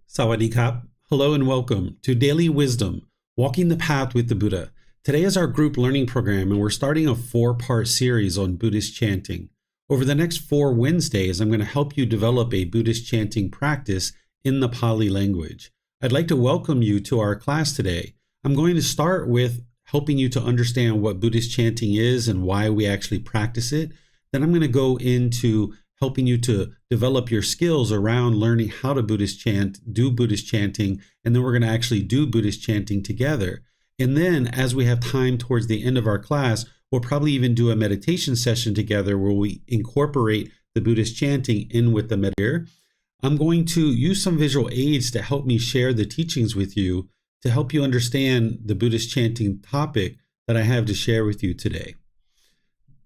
Sawadee Kap. Hello and welcome to Daily Wisdom, Walking the Path with the Buddha. Today is our group learning program, and we're starting a 4-part series on Buddhist chanting. Over the next 4 Wednesdays, I'm going to help you develop a Buddhist chanting practice in the Pali language. I'd like to welcome you to our class today. I'm going to start with helping you to understand what Buddhist chanting is and why we actually practice it. Then I'm going to go into helping you to develop your skills around learning how to Buddhist chant, do Buddhist chanting, and then we're going to actually do Buddhist chanting together. And then as we have time towards the end of our class, we'll probably even do a meditation session together where we incorporate the Buddhist chanting in with the meditation. I'm going to use some visual aids to help me share the teachings with you to help you understand the Buddhist chanting topic that I have to share with you today.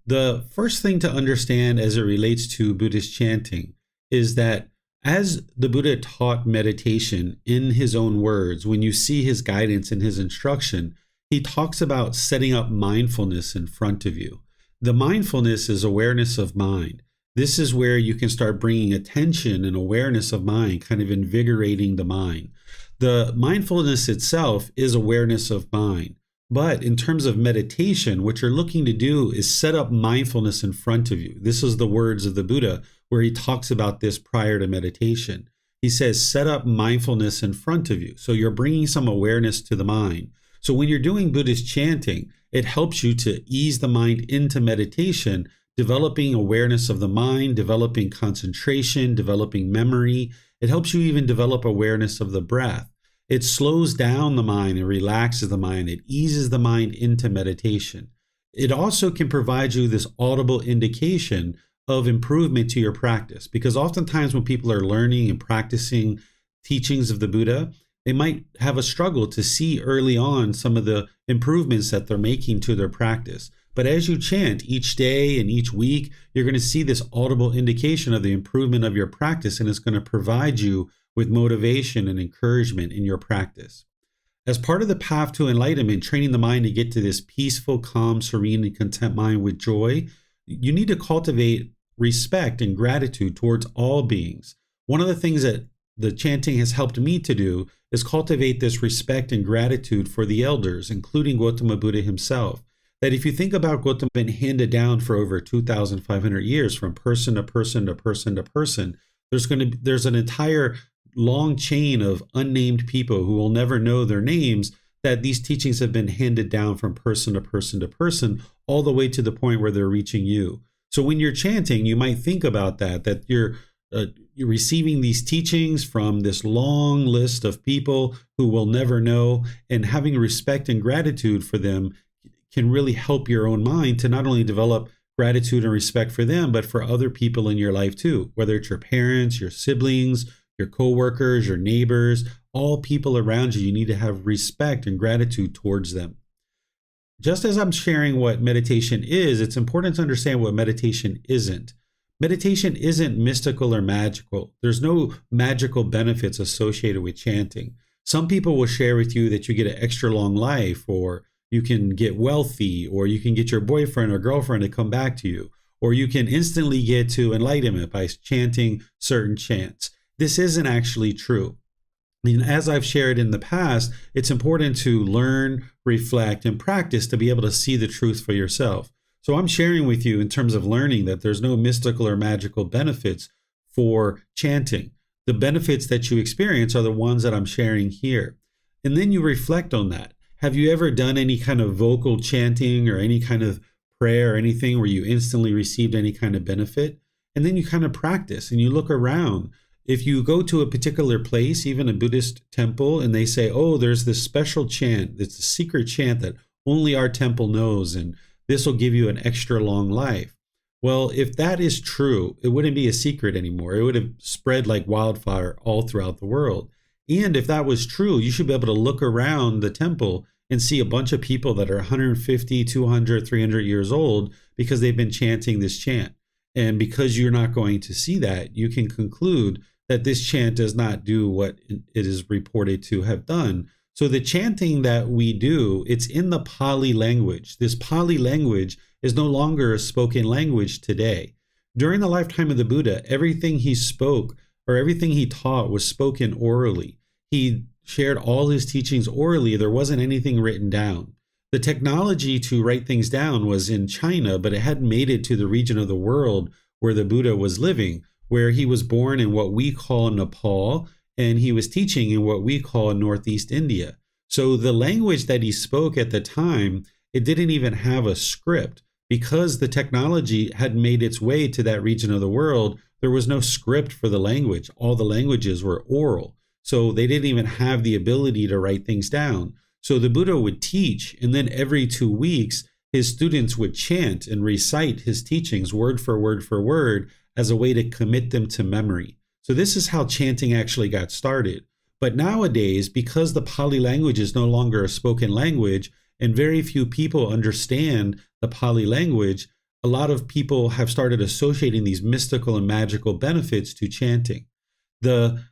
The first thing to understand as it relates to Buddhist chanting is that as the Buddha taught meditation in his own words, when you see his guidance and his instruction, he talks about setting up mindfulness in front of you. The mindfulness is awareness of mind. This is where you can start bringing attention and awareness of mind, kind of invigorating the mind. The mindfulness itself is awareness of mind. But in terms of meditation, what you're looking to do is set up mindfulness in front of you. This is the words of the Buddha where he talks about this prior to meditation. He says, set up mindfulness in front of you. So you're bringing some awareness to the mind. So when you're doing Buddhist chanting, it helps you to ease the mind into meditation, developing awareness of the mind, developing concentration, developing memory. It helps you even develop awareness of the breath. It slows down the mind and relaxes the mind. It eases the mind into meditation. It also can provide you this audible indication of improvement to your practice, because oftentimes when people are learning and practicing teachings of the Buddha, they might have a struggle to see early on some of the improvements that they're making to their practice. But as you chant each day and each week, you're going to see this audible indication of the improvement of your practice, and it's going to provide you with motivation and encouragement in your practice. As part of the path to enlightenment, training the mind to get to this peaceful, calm, serene, and content mind with joy, you need to cultivate respect and gratitude towards all beings. One of the things that the chanting has helped me to do is cultivate this respect and gratitude for the elders, including Gotama Buddha himself. That if you think about Gotama, been handed down for over 2,500 years from person to person to person to person, there's an entire long chain of unnamed people who will never know their names, that these teachings have been handed down from person to person to person, all the way to the point where they're reaching you. So when you're chanting, you might think about that you're receiving these teachings from this long list of people who will never know, and having respect and gratitude for them can really help your own mind to not only develop gratitude and respect for them, but for other people in your life too, whether it's your parents, your siblings, your coworkers, your neighbors, all people around you. You need to have respect and gratitude towards them. Just as I'm sharing what meditation is, it's important to understand what meditation isn't. Meditation isn't mystical or magical. There's no magical benefits associated with chanting. Some people will share with you that you get an extra long life, or you can get wealthy, or you can get your boyfriend or girlfriend to come back to you, or you can instantly get to enlightenment by chanting certain chants. This isn't actually true. And as I've shared in the past, it's important to learn, reflect, and practice to be able to see the truth for yourself. So I'm sharing with you in terms of learning that there's no mystical or magical benefits for chanting. The benefits that you experience are the ones that I'm sharing here. And then you reflect on that. Have you ever done any kind of vocal chanting or any kind of prayer or anything where you instantly received any kind of benefit? And then you kind of practice and you look around. If you go to a particular place, even a Buddhist temple, and they say, oh, there's this special chant, it's a secret chant that only our temple knows, and this will give you an extra long life. Well, if that is true, it wouldn't be a secret anymore. It would have spread like wildfire all throughout the world. And if that was true, you should be able to look around the temple and see a bunch of people that are 150, 200, 300 years old because they've been chanting this chant. And because you're not going to see that, you can conclude that this chant does not do what it is reported to have done. So the chanting that we do, it's in the Pali language. This Pali language is no longer a spoken language today. During the lifetime of the Buddha, everything he spoke or everything he taught was spoken orally. He shared all his teachings orally. There wasn't anything written down. The technology to write things down was in China, but it hadn't made it to the region of the world where the Buddha was living, where he was born in what we call Nepal, and he was teaching in what we call Northeast India. So the language that he spoke at the time, it didn't even have a script. Because the technology hadn't made its way to that region of the world, there was no script for the language. All the languages were oral. So they didn't even have the ability to write things down. So the Buddha would teach, and then every 2 weeks, his students would chant and recite his teachings word for word as a way to commit them to memory. So this is how chanting actually got started. But nowadays, because the Pali language is no longer a spoken language, and very few people understand the Pali language, a lot of people have started associating these mystical and magical benefits to chanting. The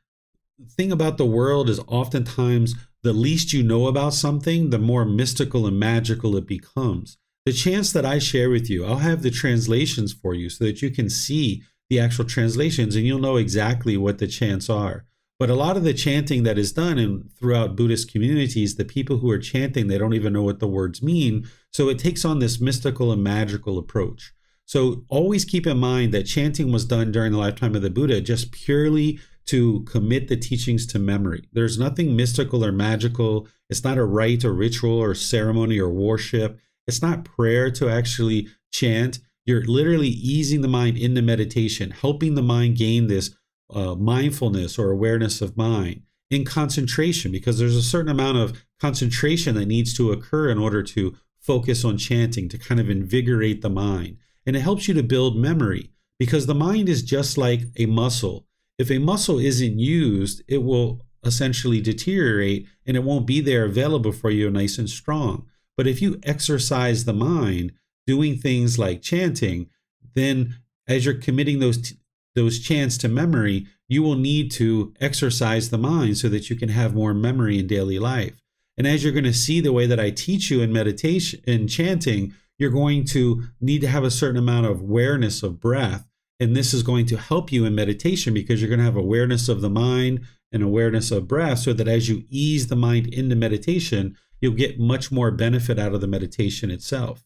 thing about the world is oftentimes the least you know about something, the more mystical and magical it becomes. The chants that I share with you, I'll have the translations for you so that you can see the actual translations and you'll know exactly what the chants are. But a lot of the chanting that is done throughout Buddhist communities, the people who are chanting, they don't even know what the words mean. So it takes on this mystical and magical approach. So always keep in mind that chanting was done during the lifetime of the Buddha just purely to commit the teachings to memory. There's nothing mystical or magical. It's not a rite or ritual or ceremony or worship. It's not prayer to actually chant. You're literally easing the mind into meditation, helping the mind gain this mindfulness or awareness of mind in concentration, because there's a certain amount of concentration that needs to occur in order to focus on chanting, to kind of invigorate the mind. And it helps you to build memory, because the mind is just like a muscle. If a muscle isn't used, it will essentially deteriorate and it won't be there available for you nice and strong. But if you exercise the mind doing things like chanting, then as you're committing those chants to memory, you will need to exercise the mind so that you can have more memory in daily life. And as you're going to see the way that I teach you in meditation and chanting, you're going to need to have a certain amount of awareness of breath. And this is going to help you in meditation because you're going to have awareness of the mind and awareness of breath, so that as you ease the mind into meditation, you'll get much more benefit out of the meditation itself.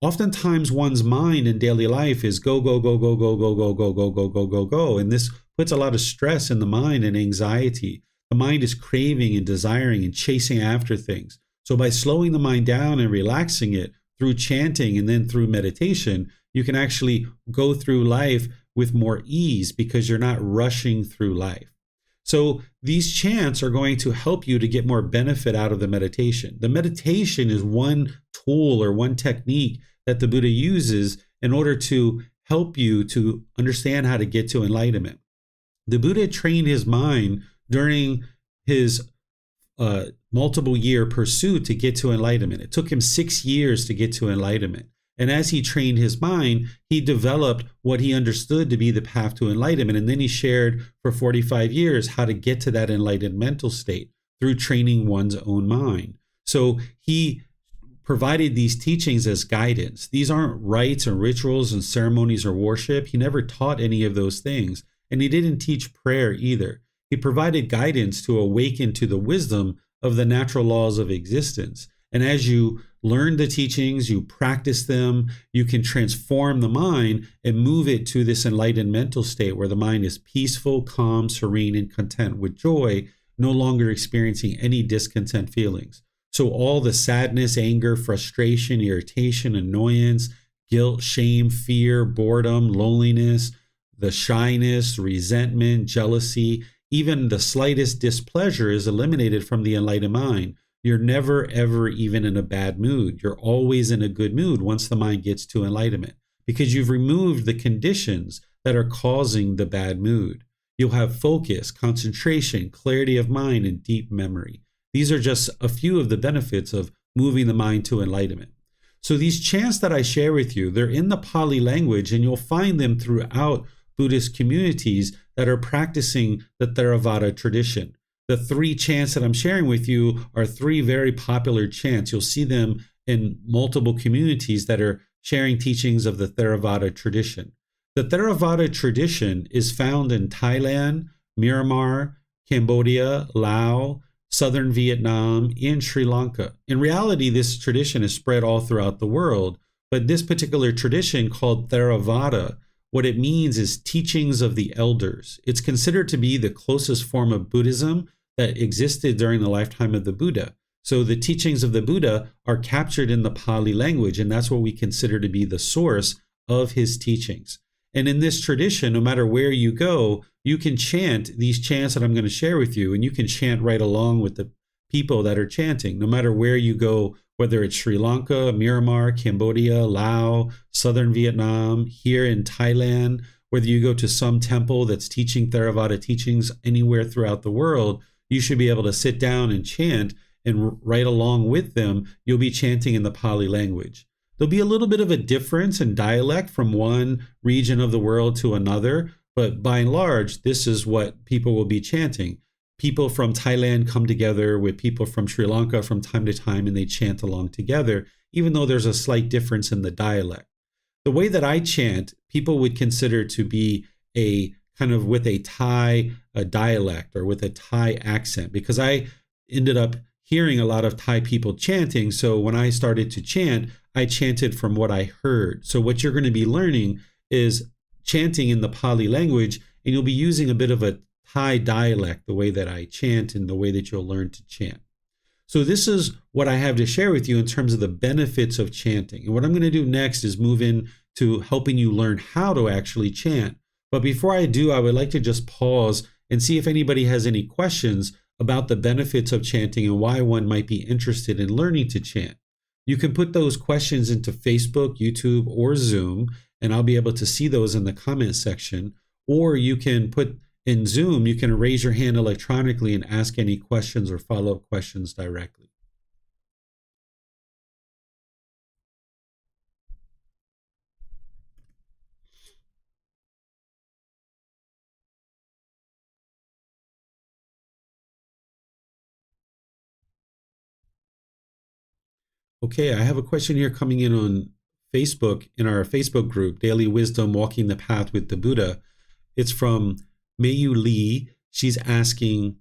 Oftentimes one's mind in daily life is go, go, go, go, go, go, go, go, go, go, go, go, go. And this puts a lot of stress in the mind and anxiety. The mind is craving and desiring and chasing after things. So by slowing the mind down and relaxing it through chanting and then through meditation, you can actually go through life with more ease because you're not rushing through life. So these chants are going to help you to get more benefit out of the meditation. The meditation is one tool or one technique that the Buddha uses in order to help you to understand how to get to enlightenment. The Buddha trained his mind during his multiple year pursuit to get to enlightenment. It took him 6 years to get to enlightenment. And as he trained his mind, he developed what he understood to be the path to enlightenment. And then he shared for 45 years how to get to that enlightened mental state through training one's own mind. So he provided these teachings as guidance. These aren't rites and rituals and ceremonies or worship. He never taught any of those things. And he didn't teach prayer either. He provided guidance to awaken to the wisdom of the natural laws of existence. And as you learn the teachings, you practice them, you can transform the mind and move it to this enlightened mental state where the mind is peaceful, calm, serene, and content with joy, no longer experiencing any discontent feelings. So all the sadness, anger, frustration, irritation, annoyance, guilt, shame, fear, boredom, loneliness, the shyness, resentment, jealousy, even the slightest displeasure is eliminated from the enlightened mind. You're never, ever even in a bad mood. You're always in a good mood once the mind gets to enlightenment, because you've removed the conditions that are causing the bad mood. You'll have focus, concentration, clarity of mind, and deep memory. These are just a few of the benefits of moving the mind to enlightenment. So these chants that I share with you, they're in the Pali language, and you'll find them throughout Buddhist communities that are practicing the Theravada tradition. The 3 chants that I'm sharing with you are 3 very popular chants. You'll see them in multiple communities that are sharing teachings of the Theravada tradition. The Theravada tradition is found in Thailand, Myanmar, Cambodia, Laos, southern Vietnam, and Sri Lanka. In reality, this tradition is spread all throughout the world, but this particular tradition called Theravada, what it means is teachings of the elders. It's considered to be the closest form of Buddhism that existed during the lifetime of the Buddha. So the teachings of the Buddha are captured in the Pali language, and that's what we consider to be the source of his teachings. And in this tradition, no matter where you go, you can chant these chants that I'm going to share with you, and you can chant right along with the people that are chanting, no matter where you go, whether it's Sri Lanka, Myanmar, Cambodia, Laos, southern Vietnam, here in Thailand, whether you go to some temple that's teaching Theravada teachings anywhere throughout the world, you should be able to sit down and chant, and right along with them, you'll be chanting in the Pali language. There'll be a little bit of a difference in dialect from one region of the world to another, but by and large, this is what people will be chanting. People from Thailand come together with people from Sri Lanka from time to time, and they chant along together, even though there's a slight difference in the dialect. The way that I chant, people would consider to be a kind of with a Thai dialect or with a Thai accent, because I ended up hearing a lot of Thai people chanting. So when I started to chant, I chanted from what I heard. So what you're going to be learning is chanting in the Pali language, and you'll be using a bit of a Thai dialect, the way that I chant and the way that you'll learn to chant. So this is what I have to share with you in terms of the benefits of chanting. And what I'm going to do next is move into helping you learn how to actually chant. But before I do, I would like to just pause and see if anybody has any questions about the benefits of chanting and why one might be interested in learning to chant. You can put those questions into Facebook, YouTube, or Zoom, and I'll be able to see those in the comment section. Or you can put in Zoom, you can raise your hand electronically and ask any questions or follow-up questions directly. Okay, I have a question here coming in on Facebook, in our Facebook group, Daily Wisdom, Walking the Path with the Buddha. It's from Mayu Lee. She's asking,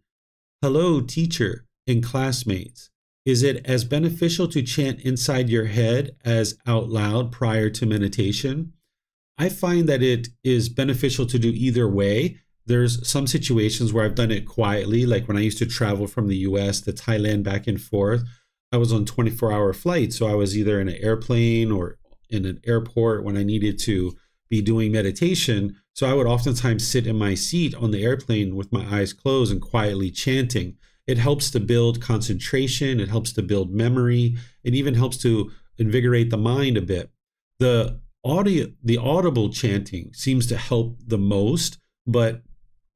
hello, teacher and classmates. Is it as beneficial to chant inside your head as out loud prior to meditation? I find that it is beneficial to do either way. There's some situations where I've done it quietly, like when I used to travel from the US to Thailand back and forth. I was on 24-hour flights, so I was either in an airplane or in an airport when I needed to be doing meditation. So I would oftentimes sit in my seat on the airplane with my eyes closed and quietly chanting. It helps to build concentration. It helps to build memory. It even helps to invigorate the mind a bit. The audible chanting seems to help the most, but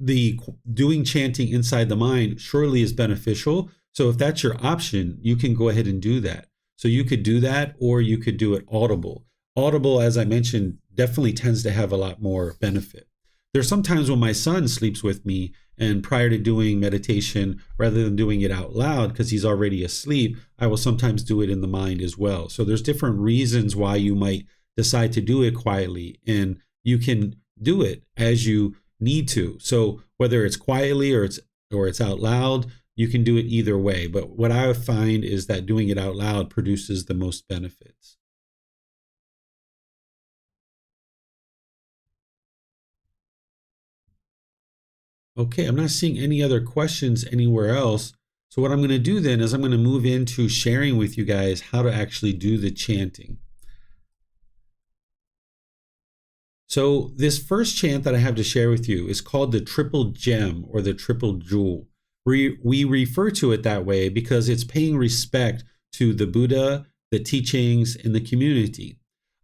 the doing chanting inside the mind surely is beneficial. So if that's your option, you can go ahead and do that. So you could do that, or you could do it audible. Audible, as I mentioned, definitely tends to have a lot more benefit. There's sometimes when my son sleeps with me, and prior to doing meditation, rather than doing it out loud because he's already asleep, I will sometimes do it in the mind as well. So there's different reasons why you might decide to do it quietly, and you can do it as you need to. So whether it's quietly or it's out loud, you can do it either way. But what I find is that doing it out loud produces the most benefits. Okay, I'm not seeing any other questions anywhere else. So what I'm going to do then is I'm going to move into sharing with you guys how to actually do the chanting. So this first chant that I have to share with you is called the triple gem or the triple jewel. We refer to it that way because it's paying respect to the Buddha, the teachings, and the community.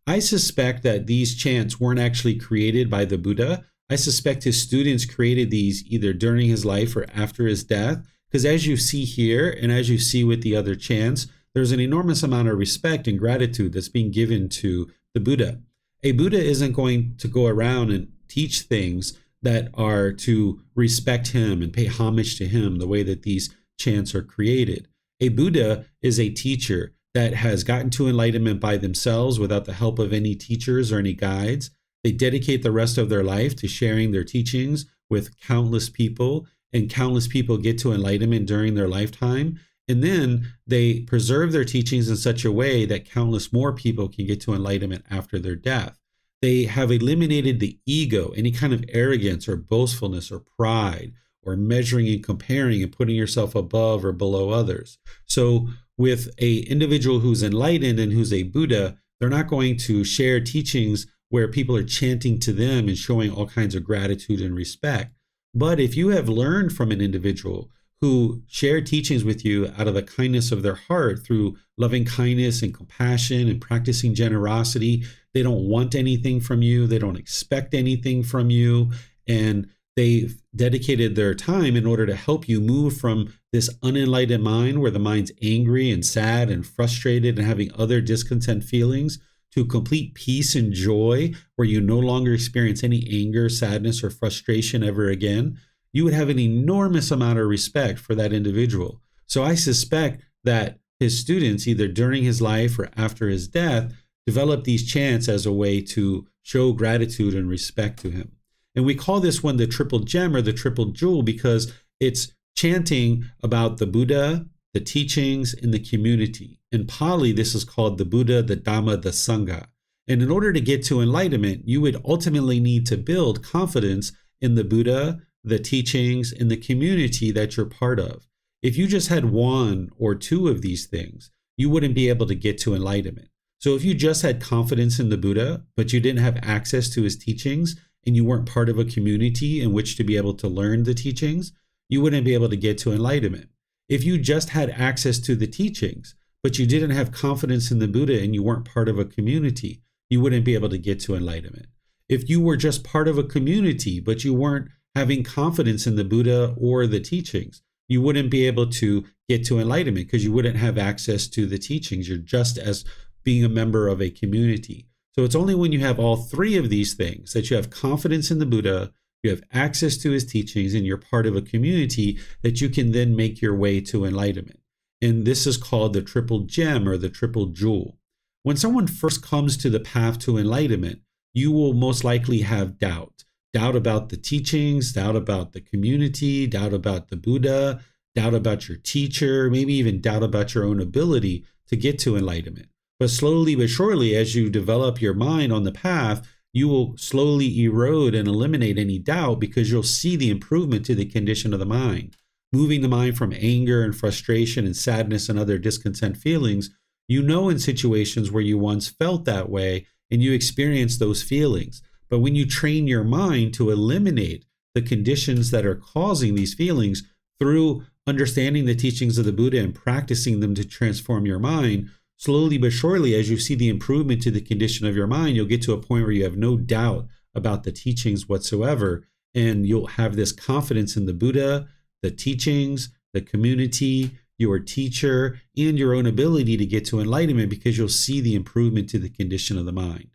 I suspect that these chants weren't actually created by the Buddha. I suspect his students created these either during his life or after his death, because as you see here and as you see with the other chants, there's an enormous amount of respect and gratitude that's being given to the Buddha. A Buddha isn't going to go around and teach things that are to respect him and pay homage to him the way that these chants are created. A Buddha is a teacher that has gotten to enlightenment by themselves without the help of any teachers or any guides. They dedicate the rest of their life to sharing their teachings with countless people, and countless people get to enlightenment during their lifetime. And then they preserve their teachings in such a way that countless more people can get to enlightenment after their death. They have eliminated the ego, any kind of arrogance or boastfulness or pride, or measuring and comparing and putting yourself above or below others. So with an individual who's enlightened and who's a Buddha, they're not going to share teachings where people are chanting to them and showing all kinds of gratitude and respect. But if you have learned from an individual who share teachings with you out of the kindness of their heart through loving kindness and compassion and practicing generosity, they don't want anything from you, they don't expect anything from you, and they've dedicated their time in order to help you move from this unenlightened mind where the mind's angry and sad and frustrated and having other discontent feelings to complete peace and joy where you no longer experience any anger, sadness, or frustration ever again. You would have an enormous amount of respect for that individual. So I suspect that his students, either during his life or after his death, developed these chants as a way to show gratitude and respect to him. And we call this one the triple gem or the triple jewel because it's chanting about the Buddha, the teachings, and the community. In Pali, this is called the Buddha, the Dhamma, the Sangha. And in order to get to enlightenment, you would ultimately need to build confidence in the Buddha, the teachings, and the community that you're part of. If you just had one or two of these things, you wouldn't be able to get to enlightenment. So if you just had confidence in the Buddha, but you didn't have access to his teachings, and you weren't part of a community in which to be able to learn the teachings, you wouldn't be able to get to enlightenment. If you just had access to the teachings, but you didn't have confidence in the Buddha and you weren't part of a community, you wouldn't be able to get to enlightenment. If you were just part of a community, but you weren't having confidence in the Buddha or the teachings, you wouldn't be able to get to enlightenment because you wouldn't have access to the teachings. You're just as being a member of a community. So it's only when you have all three of these things, that you have confidence in the Buddha, you have access to his teachings, and you're part of a community, that you can then make your way to enlightenment. And this is called the triple gem or the triple jewel. When someone first comes to the path to enlightenment, you will most likely have doubt. Doubt about the teachings, doubt about the community, doubt about the Buddha, doubt about your teacher, maybe even doubt about your own ability to get to enlightenment. But slowly but surely, as you develop your mind on the path, you will slowly erode and eliminate any doubt because you'll see the improvement to the condition of the mind. Moving the mind from anger and frustration and sadness and other discontent feelings, you know in situations where you once felt that way and you experience those feelings. But when you train your mind to eliminate the conditions that are causing these feelings through understanding the teachings of the Buddha and practicing them to transform your mind, slowly but surely, as you see the improvement to the condition of your mind, you'll get to a point where you have no doubt about the teachings whatsoever, and you'll have this confidence in the Buddha, the teachings, the community, your teacher, and your own ability to get to enlightenment because you'll see the improvement to the condition of the mind.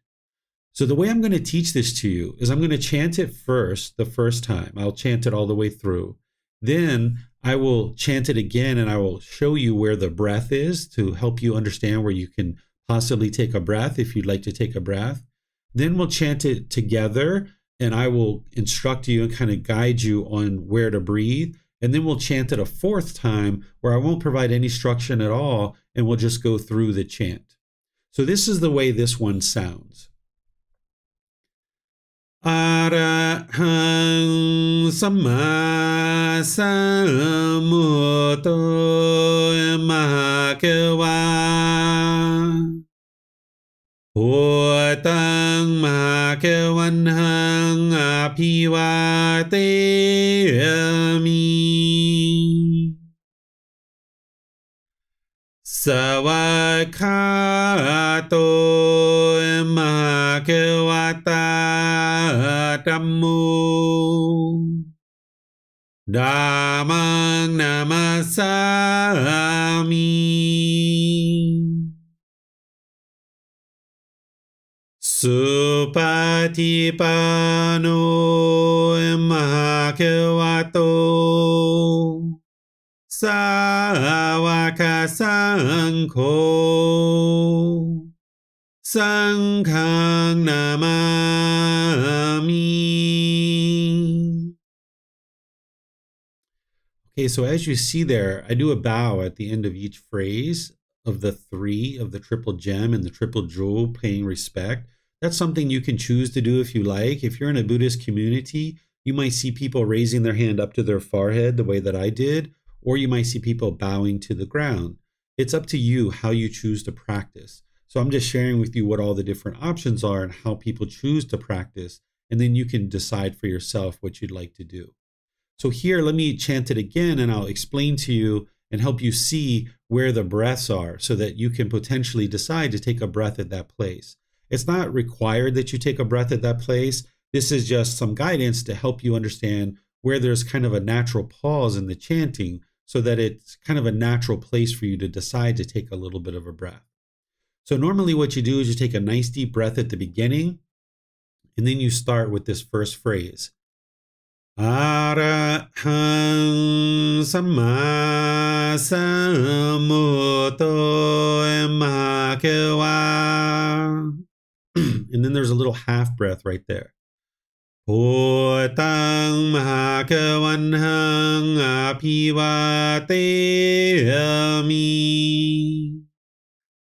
So the way I'm going to teach this to you is I'm going to chant it first, the first time. I'll chant it all the way through. Then I will chant it again and I will show you where the breath is to help you understand where you can possibly take a breath if you'd like to take a breath. Then we'll chant it together and I will instruct you and kind of guide you on where to breathe. And then we'll chant it a fourth time where I won't provide any instruction at all and we'll just go through the chant. So this is the way this one sounds. Arahang Samma Sambuddho Mahakawa Wat Tung Mahakawanhang Apivateyami Savakato Mahakawata Dhammo Dhammang Namasami Supatipano Mahakavato Sāvaka Saṅkho Saṅghang Namami Okay, so as you see there, I do a bow at the end of each phrase of the three of the triple gem and the triple jewel, paying respect. That's something you can choose to do if you like. If you're in a Buddhist community, you might see people raising their hand up to their forehead the way that I did, or you might see people bowing to the ground. It's up to you how you choose to practice. So I'm just sharing with you what all the different options are and how people choose to practice, and then you can decide for yourself what you'd like to do. So here, let me chant it again, and I'll explain to you and help you see where the breaths are so that you can potentially decide to take a breath at that place. It's not required that you take a breath at that place. This is just some guidance to help you understand where there's kind of a natural pause in the chanting so that it's kind of a natural place for you to decide to take a little bit of a breath. So normally what you do is you take a nice deep breath at the beginning, and then you start with this first phrase. Arahang Samma Sambuddho Bhagava. And then there's a little half breath right there. Wat Tung Bhagavantang Apivateyami.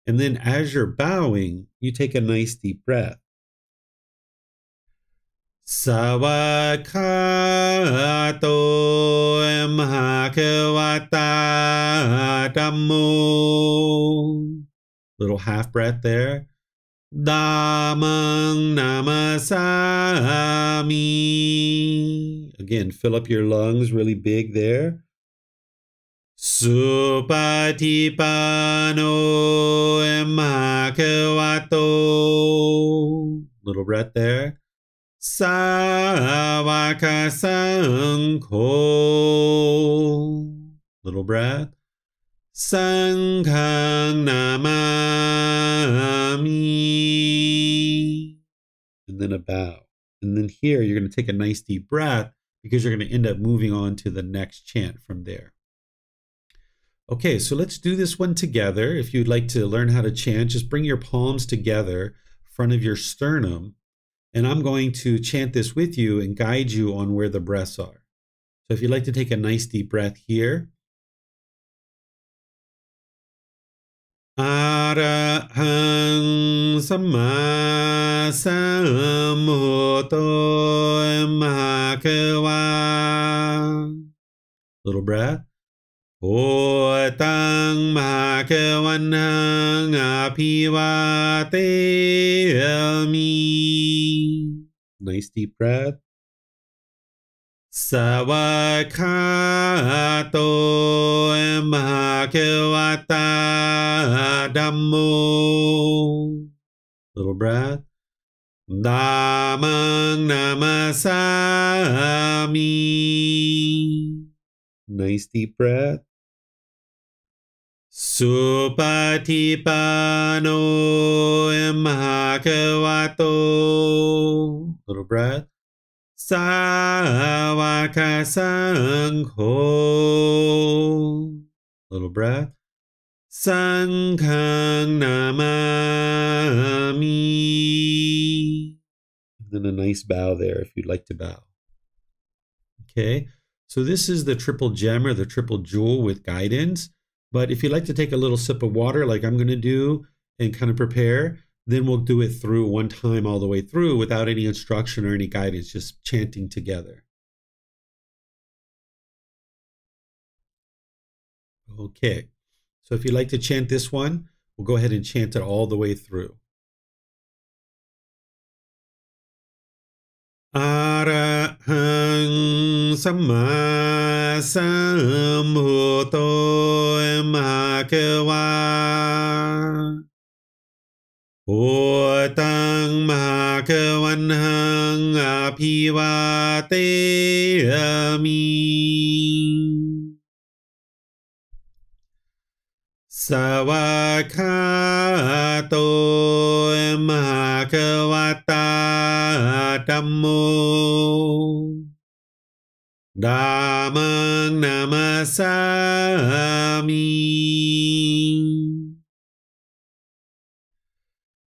And then as you're bowing, you take a nice deep breath. Sawakato Bhagavata Dhammo. Little half breath there. Dhammang Namasami. Again, fill up your lungs really big there. Supatipano Bhagavato. Little breath there. Savaka Sangho. Little breath. Sanghang Namami. And then a bow. And then here you're going to take a nice deep breath because you're going to end up moving on to the next chant from there. Okay, so let's do this one together. If you'd like to learn how to chant, just bring your palms together in front of your sternum. And I'm going to chant this with you and guide you on where the breaths are. So if you'd like to take a nice deep breath here. Arahang Samma Sambuddho Bhagava. Little breath. Wat Tung Bhagavantang Apivateyami. Nice deep breath. Sawakato Bhagavata Dhammo. Little breath. Dhammang Namasami. Nice deep breath. Supatipano Bhagavato. Little breath. Savaka Sangho. Little breath. Sanghang Namami. And then a nice bow there if you'd like to bow. Okay, so this is the triple gem or the triple jewel with guidance. But if you'd like to take a little sip of water like I'm going to do and kind of prepare, then we'll do it through one time all the way through without any instruction or any guidance, just chanting together. Okay, so if you'd like to chant this one, we'll go ahead and chant it all the way through. Arahang Samma Sambuddho Bhagava. Wat Tung Bhagavantang Apivateyami. Sawakato Bhagavata Dhammo. Dhammang Namasami.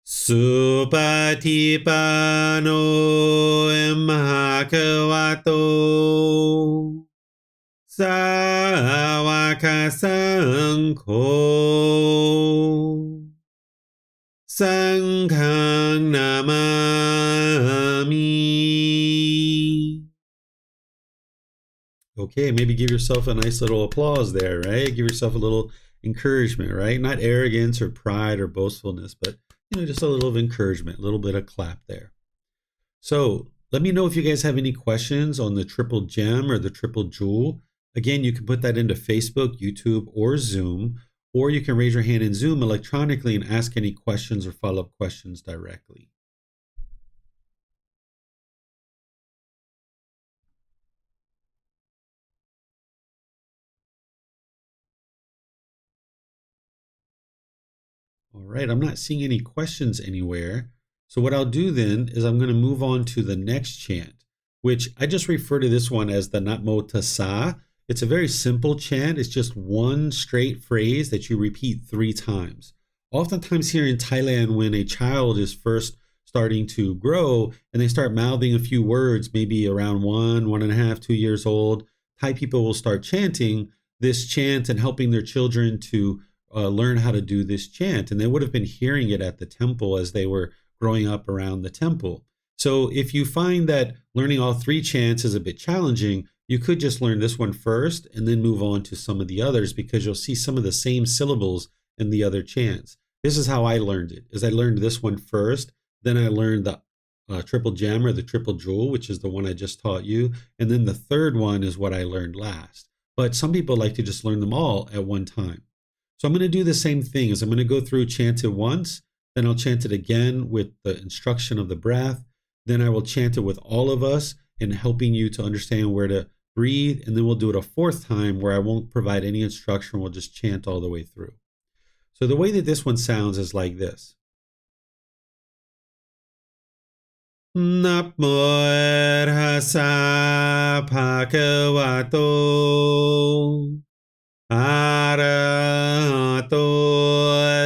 Supatipano Bhagavato. Sāvaka Saṅkho Saṅghang Namami. Okay, maybe give yourself a nice little applause there, right? Give yourself a little encouragement, right? Not arrogance or pride or boastfulness, but just a little of encouragement, a little bit of clap there. So let me know if you guys have any questions on the triple gem or the triple jewel. Again, you can put that into Facebook, YouTube, or Zoom, or you can raise your hand in Zoom electronically and ask any questions or follow-up questions directly. All right, I'm not seeing any questions anywhere. So what I'll do then is I'm going to move on to the next chant, which I just refer to this one as the Namo Tassa. It's a very simple chant. It's just one straight phrase that you repeat 3 times. Oftentimes here in Thailand, when a child is first starting to grow and they start mouthing a few words, maybe around 1.5, 2 years old, Thai people will start chanting this chant and helping their children to learn how to do this chant. And they would have been hearing it at the temple as they were growing up around the temple. So if you find that learning all 3 chants is a bit challenging, you could just learn this one first and then move on to some of the others, because you'll see some of the same syllables in the other chants. This is how I learned it, is I learned this one first, then I learned the triple gem or the triple jewel, which is the one I just taught you, and then the third one is what I learned last. But some people like to just learn them all at one time. So I'm going to do the same thing. Is I'm going to go through chant it once, then I'll chant it again with the instruction of the breath. Then I will chant it with all of us and helping you to understand where to breathe. And then we'll do it a 4th time where I won't provide any instruction. We'll just chant all the way through. So the way that this one sounds is like this. Namo Tassa Bhagavato Arahato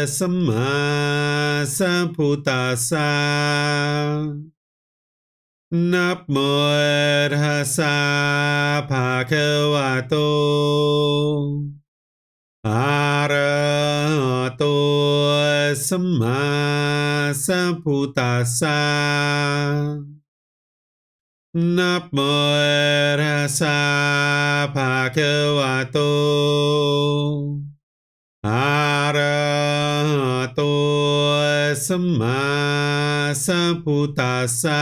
Samma Sambuddhassa. Namo Tassa Bhagavato Arahato Samma Sambuddhassa. Namo Tassa Bhagavato Arahato Samma Sambuddhassa.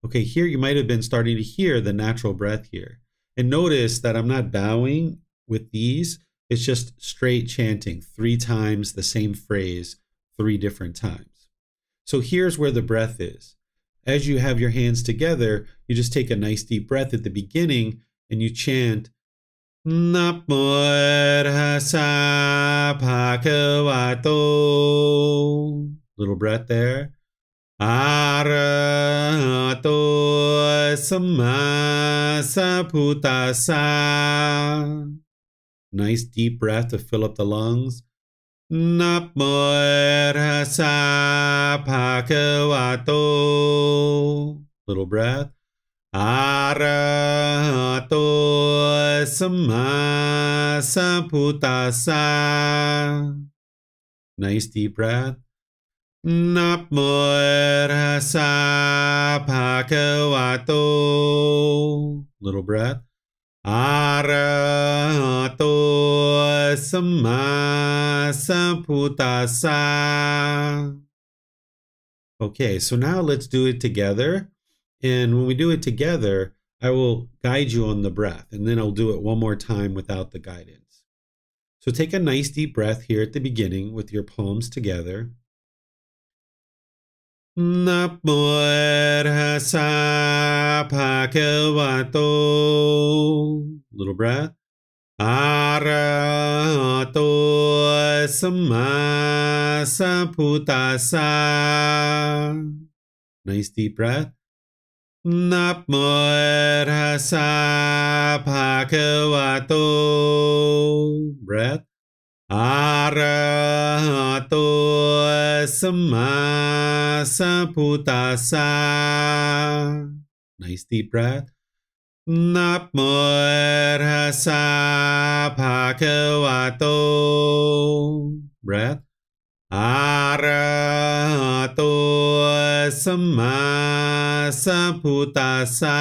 Okay, here you might have been starting to hear the natural breath here. And notice that I'm not bowing with these. It's just straight chanting 3 times the same phrase 3 different times. So here's where the breath is. As you have your hands together, you just take a nice deep breath at the beginning and you chant Namo Tassa Bhagavato. Little breath there. Arahato Samma Sambuddhassa. Nice deep breath to fill up the lungs. Namo Tassa Bhagavato. Little breath. Arahato Samma Sambuddhassa. Nice deep breath. Namo Tassa Bhagavato. Little breath. Arahato Samma Sambuddhassa. Okay, so now let's do it together. And when we do it together, I will guide you on the breath, and then I'll do it one more time without the guidance. So take a nice deep breath here at the beginning with your palms together. Namo Tassa Bhagavato. Little breath. Arahato Samma Sambuddhassa. Nice deep breath. Namo Tassa Bhagavato. Breath. Arahato Samma Sambuddhassa. Nice deep breath. นะโมตัสสะภะคะวะโต breath อะระหะโตสัมมาสัมพุทธัสสะ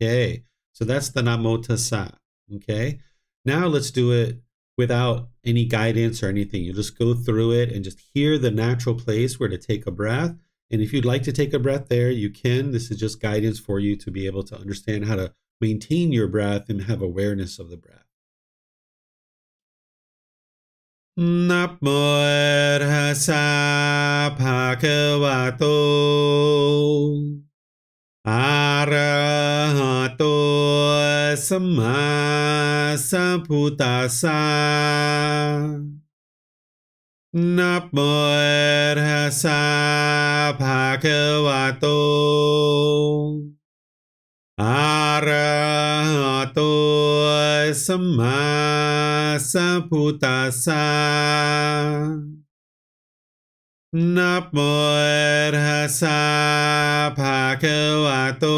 Okay, so that's the Namo Tassa. Okay, now let's do it without any guidance or anything. You just go through it and just hear the natural place where to take a breath. And if you'd like to take a breath there, you can. This is just guidance for you to be able to understand how to maintain your breath and have awareness of the breath. Namo Tassa Bhagavato Arahato Samma Sambuddhassa. Namo Tassa Bhagavato Arahato Samma Sambuddhassa. Namo Tassa Bhagavato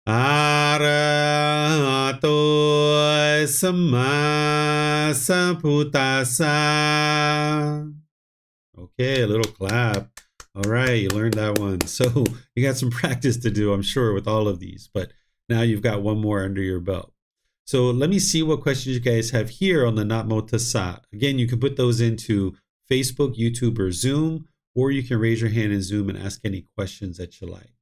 Arahato Samma Sambuddhassa. Okay, a little clap. All right, you learned that one. So you got some practice to do, I'm sure, with all of these, but now you've got one more under your belt. So let me see what questions you guys have here on the Namo Tassa. Again, you can put those into Facebook, YouTube, or Zoom, or you can raise your hand in Zoom and ask any questions that you like.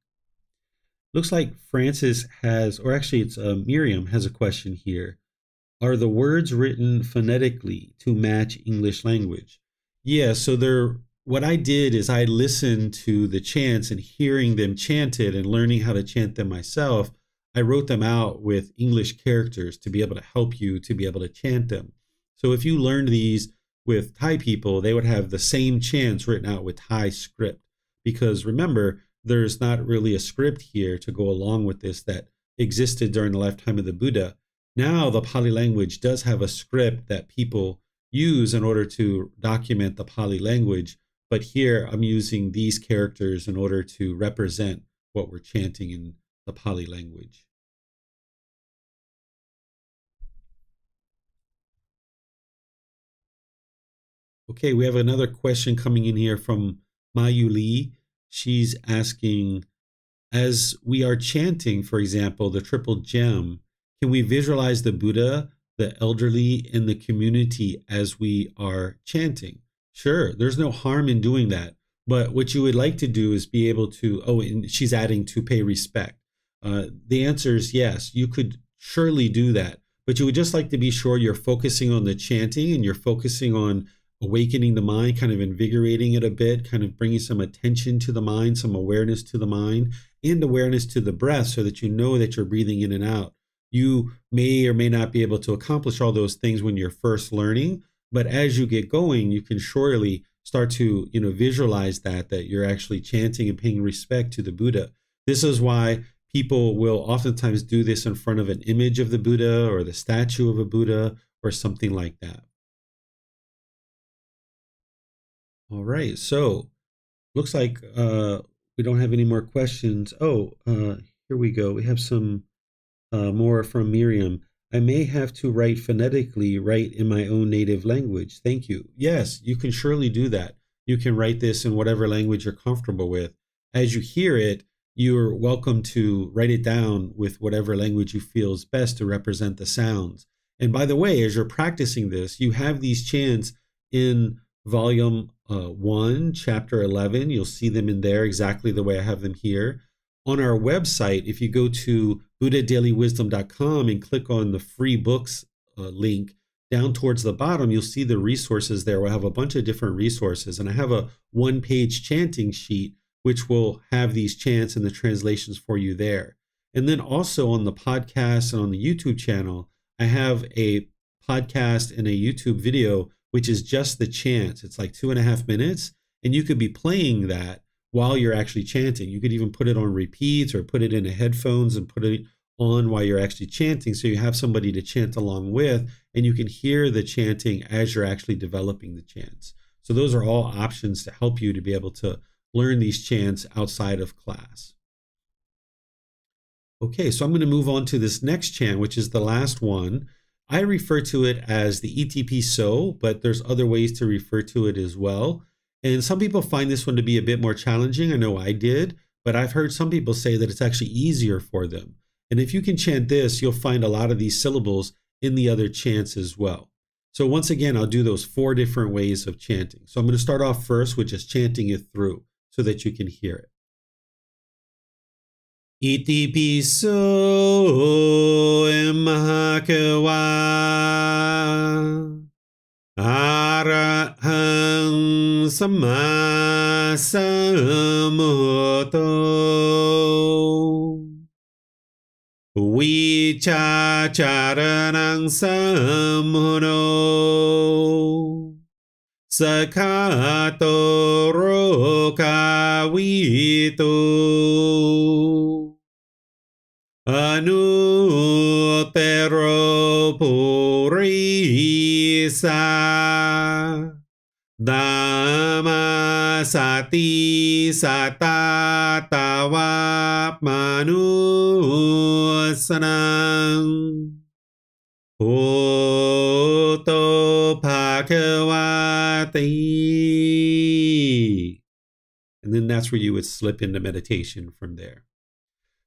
Looks like Francis has, or actually it's Miriam has a question here. Are the words written phonetically to match English language? Yeah, so what I did is I listened to the chants and hearing them chanted and learning how to chant them myself. I wrote them out with English characters to be able to help you to be able to chant them. So if you learned these with Thai people, they would have the same chants written out with Thai script. Because remember, there's not really a script here to go along with this that existed during the lifetime of the Buddha. Now the Pali language does have a script that people use in order to document the Pali language. But here I'm using these characters in order to represent what we're chanting in the Pali language. Okay, we have another question coming in here from Mayu Lee. She's asking, as we are chanting, for example, the triple gem, can we visualize the Buddha, the elderly, and the community as we are chanting? Sure, there's no harm in doing that. But what you would like to do is be able to, and she's adding to pay respect. The answer is yes, you could surely do that. But you would just like to be sure you're focusing on the chanting and you're focusing on awakening the mind, kind of invigorating it a bit, kind of bringing some attention to the mind, some awareness to the mind, and awareness to the breath so that you know that you're breathing in and out. You may or may not be able to accomplish all those things when you're first learning, but as you get going, you can surely start to visualize that you're actually chanting and paying respect to the Buddha. This is why people will oftentimes do this in front of an image of the Buddha or the statue of a Buddha or something like that. All right, so looks like we don't have any more questions. Here we go. We have some more from Miriam. I may have to write phonetically, write in my own native language. Thank you. Yes, you can surely do that. You can write this in whatever language you're comfortable with. As you hear it, you're welcome to write it down with whatever language you feel is best to represent the sounds. And by the way, as you're practicing this, you have these chants in volume 1, chapter 11. You'll see them in there exactly the way I have them here. On our website, if you go to buddhadailywisdom.com and click on the free books link, down towards the bottom, you'll see the resources there. We'll have a bunch of different resources. And I have a one-page chanting sheet, which will have these chants and the translations for you there. And then also on the podcast and on the YouTube channel, I have a podcast and a YouTube video, which is just the chants. It's like 2.5 minutes. And you could be playing that while you're actually chanting. You could even put it on repeats or put it in headphones and put it on while you're actually chanting. So you have somebody to chant along with, and you can hear the chanting as you're actually developing the chants. So those are all options to help you to be able to learn these chants outside of class. Okay, so I'm going to move on to this next chant, which is the last one. I refer to it as the ETP So, but there's other ways to refer to it as well. And some people find this one to be a bit more challenging. I know I did, but I've heard some people say that it's actually easier for them. And if you can chant this, you'll find a lot of these syllables in the other chants as well. So once again, I'll do those 4 different ways of chanting. So I'm going to start off first with just chanting it through so that you can hear it. Iti piso mahakawa arahang sammasambuddho vicacaranang sammuno sakhato rokavito Anuttaro purisa Dhamma sati satatawa manusanang Bhutto bhagavati. And then that's where you would slip into meditation from there.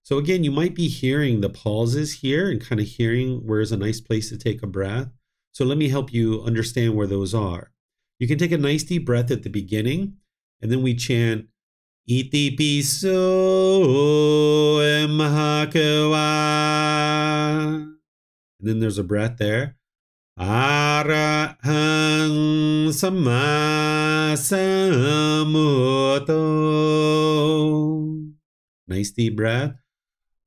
So again, you might be hearing the pauses here and kind of hearing where is a nice place to take a breath. So let me help you understand where those are. You can take a nice deep breath at the beginning, and then we chant Iti piso mahakawa. And then there's a breath there. Arahang sammasambuddho. Nice deep breath.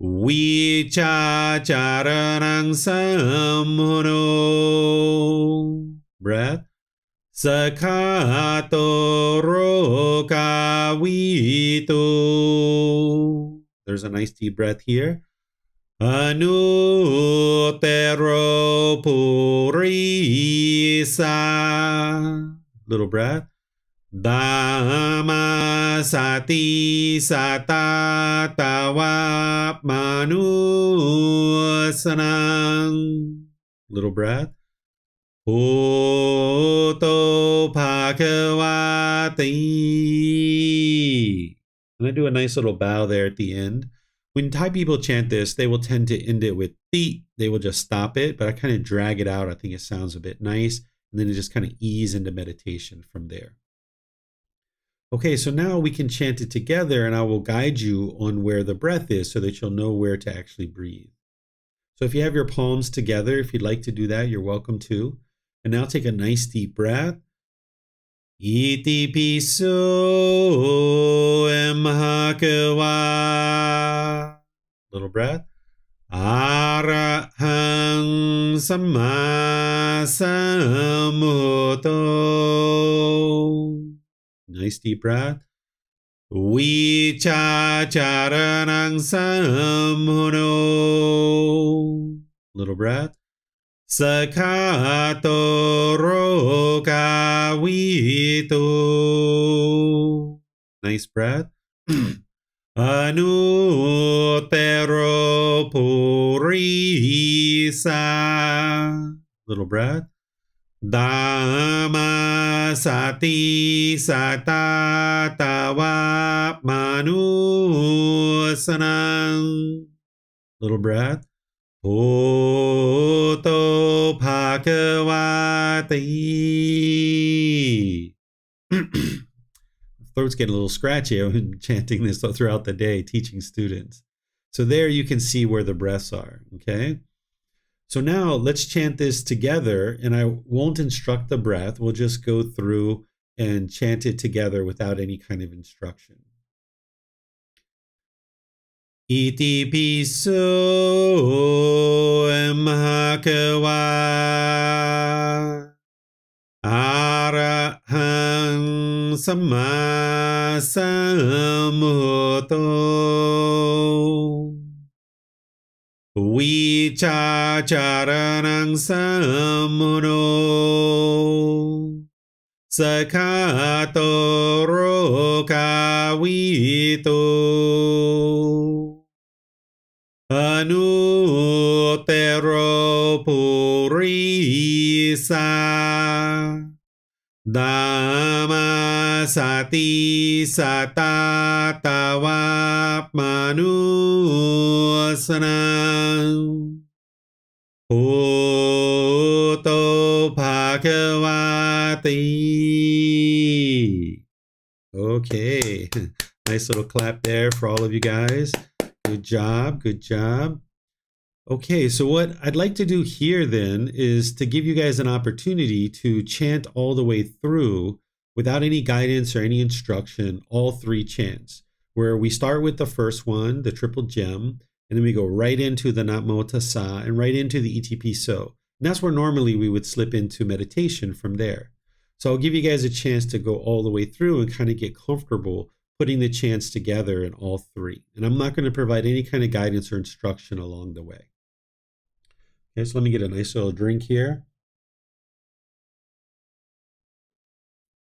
Vicacaranang sammuno. Breath. Sakhato rokavito. There's a nice deep breath here. Anuttaro purisa. Little breath. Dhamma sati satatawa manusanang. Little breath. Bhutto bhagavati. And I do a nice little bow there at the end. When Thai people chant this, they will tend to end it with ti. They will just stop it, but I kind of drag it out. I think it sounds a bit nice. And then it just kind of ease into meditation from there. Okay, so now we can chant it together, and I will guide you on where the breath is so that you'll know where to actually breathe. So if you have your palms together, if you'd like to do that, you're welcome to. And now take a nice deep breath. Iti piso mahakawa. Little breath. Arahang sammasambuddho. Nice deep breath. Vicacaranang sammuno. Little breath. Sakhato rokavito. Nice breath. Anuttaro purisa. Little breath. Dhamma sati satatawa manusanang. Little breath. Bhutto bhagavati. Throat's getting a little scratchy. I've been chanting this throughout the day, teaching students. So there you can see where the breaths are, okay? So now let's chant this together, and I won't instruct the breath. We'll just go through and chant it together without any kind of instruction. Iti piso mahakawa arahang sammasambuddho vicacaranang sammuno sakhato rokavito. Anuttaro purisa Dhamma sati satatava manusana Bhutto Bhagavati. Okay, nice little clap there for all of you guys. Good job, good job. Okay, so what I'd like to do here then is to give you guys an opportunity to chant all the way through without any guidance or any instruction, all three chants, where we start with the first one, the triple gem, and then we go right into the Namo Tassa and right into the ETP So. And that's where normally we would slip into meditation from there. So I'll give you guys a chance to go all the way through and kind of get comfortable putting the chants together in all three. And I'm not going to provide any kind of guidance or instruction along the way. Okay, so let me get a nice little drink here.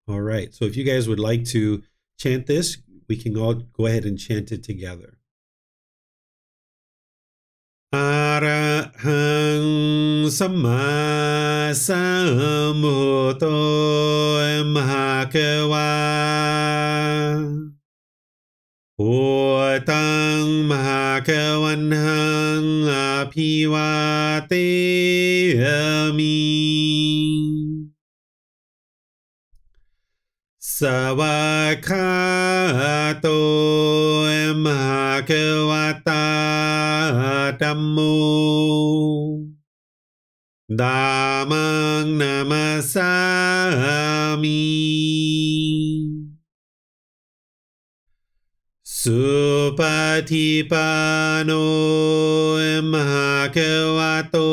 All right, so if you guys would like to chant this, we can all go ahead and chant it together. Arahang Samma Sambuddho Bhagava Wat Tung Bhagavanhang Abhivateyami Savakato Bhagavata Dhammo Dhammang Namasami Supatipano Bhagavato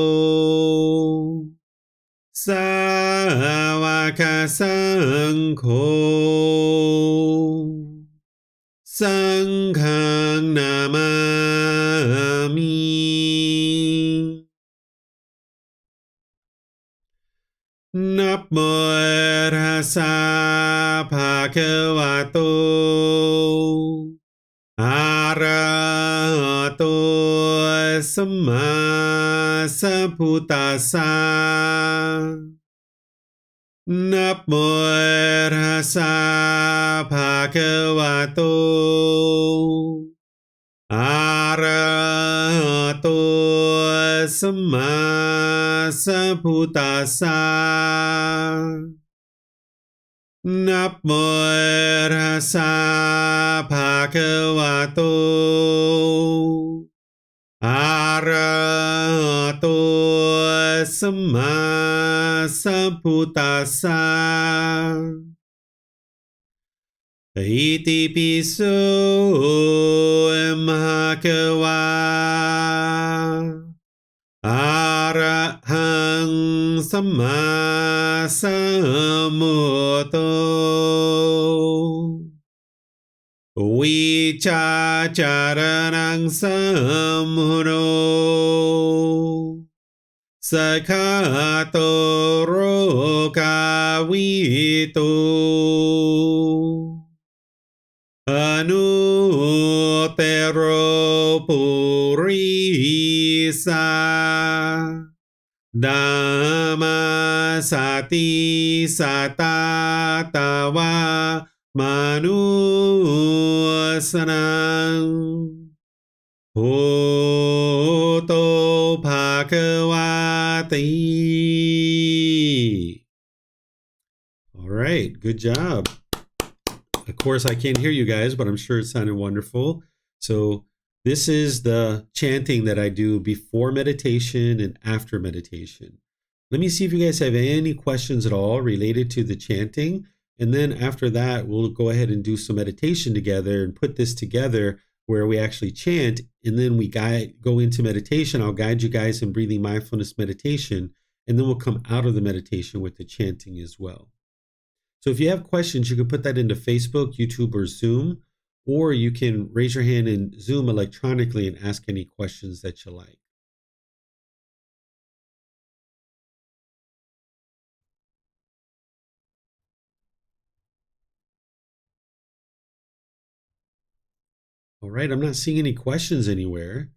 Savaka Sangho Sanghang Namami Namo Tassa Bhagavato Arahato Samma Sambuddhassa Namo Tassa Bhagavato Arahato Samma Sambuddhassa Namo Tassa Bhagavato Arahato Samma Sambuddhassa Iti Piso Bhagava Arahang Samma Sambuddho Vichacharanang Sambuddho Sakhato Rokavito Anuttaro Purisa Dhamma sati satatava manusana Bhutto Bhagavati. All right, good job. Of course, I can't hear you guys, but I'm sure it sounded wonderful. So this is the chanting that I do before meditation and after meditation. Let me see if you guys have any questions at all related to the chanting. And then after that, we'll go ahead and do some meditation together and put this together where we actually chant. And then we go into meditation. I'll guide you guys in breathing mindfulness meditation. And then we'll come out of the meditation with the chanting as well. So if you have questions, you can put that into Facebook, YouTube, or Zoom, or you can raise your hand in Zoom electronically and ask any questions that you like. All right, I'm not seeing any questions anywhere.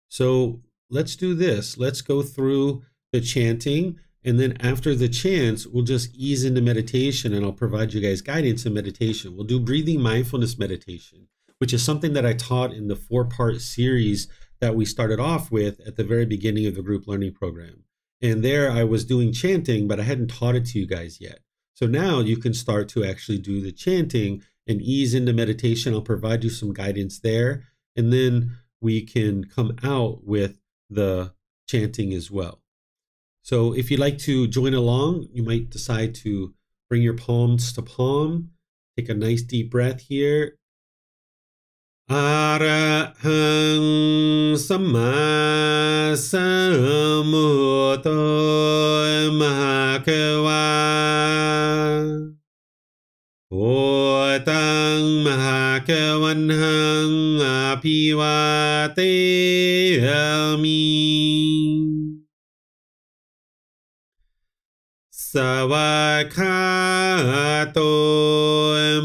So let's do this. Let's go through the chanting. And then after the chants, we'll just ease into meditation and I'll provide you guys guidance in meditation. We'll do breathing mindfulness meditation, which is something that I taught in the 4-part series that we started off with at the very beginning of the group learning program. And there I was doing chanting, but I hadn't taught it to you guys yet. So now you can start to actually do the chanting and ease into meditation. I'll provide you some guidance there. And then we can come out with the chanting as well. So if you'd like to join along, you might decide to bring your palms to palm. Take a nice deep breath here. Arahang Samma Sambuddho Mahakava Wat Tung Mahakavanhang Apivateyami Savakato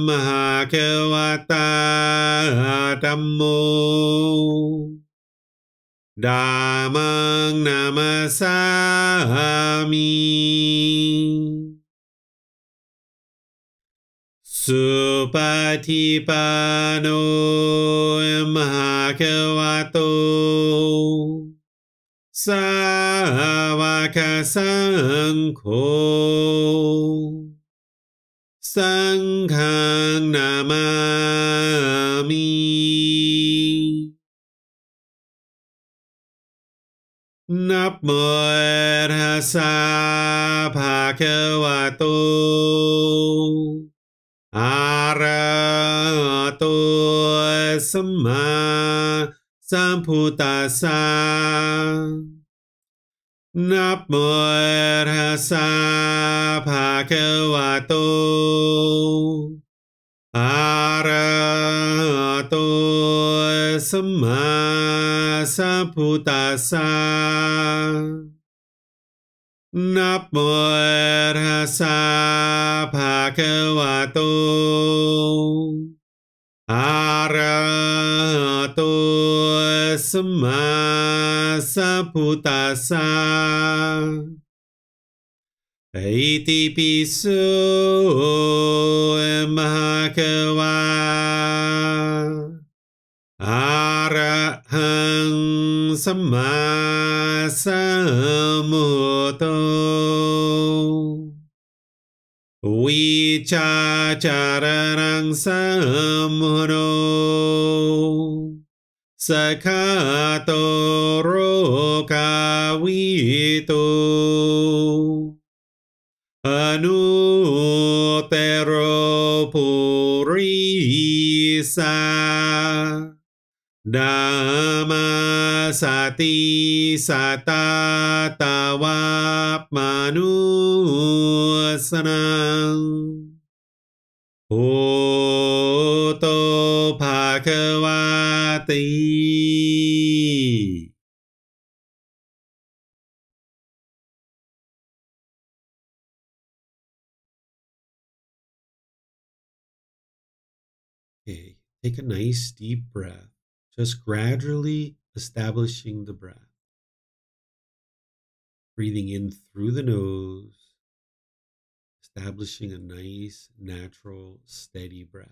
Mahakavata Dhammo Dhammang Namasami Supatipano Mahakavato Savaka Sangho Sanghang Namami Namo Tassa Bhagavato Arahato Samma Sambuddhassa Namo Tassa Bhagavato Arahato Samma Sambuddhassa Namo Tassa Bhagavato Arahato Samma Sambuddhassa Iti piso Mahakava Arahang Samma Sambuddho Vicacaranang Sambuddho Sakato Rokavito Anutero Purisa Dhamma Sati Satatawap Manusanang Oto Bhagavati. Okay, take a nice deep breath, just gradually establishing the breath. Breathing in through the nose, establishing a nice, natural, steady breath.